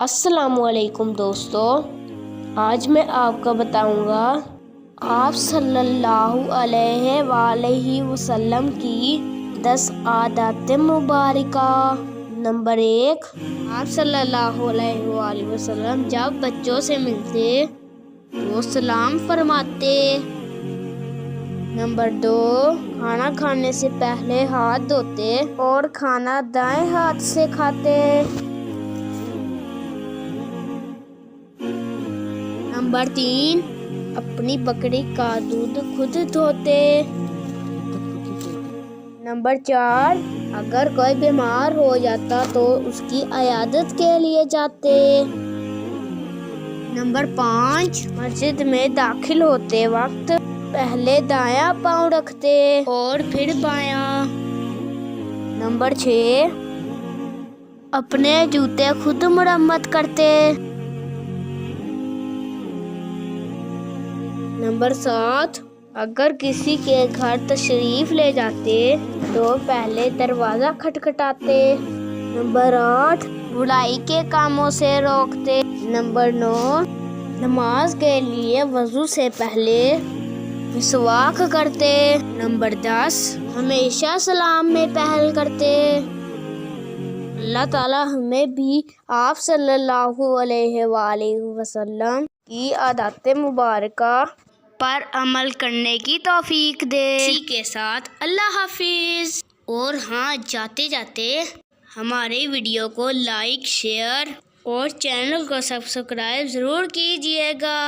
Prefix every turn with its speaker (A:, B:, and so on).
A: السلام علیکم دوستو، آج میں آپ کو بتاؤں گا آپ صلی اللہ علیہ وآلہ وسلم کی 10 عادات مبارکہ۔ نمبر 1، آپ صلی اللہ علیہ وآلہ وسلم جب بچوں سے ملتے تو سلام فرماتے۔ نمبر 2، کھانا کھانے سے پہلے ہاتھ دھوتے اور کھانا دائیں ہاتھ سے کھاتے۔ نمبر 3، اپنی بکری کا دودھ خود دھوتے۔ نمبر 4، اگر کوئی بیمار ہو جاتا تو اس کی عیادت کے لیے جاتے۔ نمبر 5، مسجد میں داخل ہوتے وقت پہلے دایاں پاؤں رکھتے اور پھر بایاں۔ نمبر 6، اپنے جوتے خود مرمت کرتے۔ نمبر 7، اگر کسی کے گھر تشریف لے جاتے تو پہلے دروازہ کھٹکھٹاتے۔ نمبر 8، برائی کے کاموں سے روکتے۔ نمبر 9، نماز کے لیے وضو سے پہلے مسواک کرتے۔ نمبر 10، ہمیشہ سلام میں پہل کرتے۔ اللہ تعالیٰ ہمیں بھی آپ صلی اللہ علیہ وآلہ وسلم کی عادات مبارکہ پر عمل کرنے کی توفیق دے۔ اسی کے ساتھ اللہ حافظ۔ اور ہاں، جاتے جاتے ہمارے ویڈیو کو لائک، شیئر اور چینل کو سبسکرائب ضرور کیجیے گا۔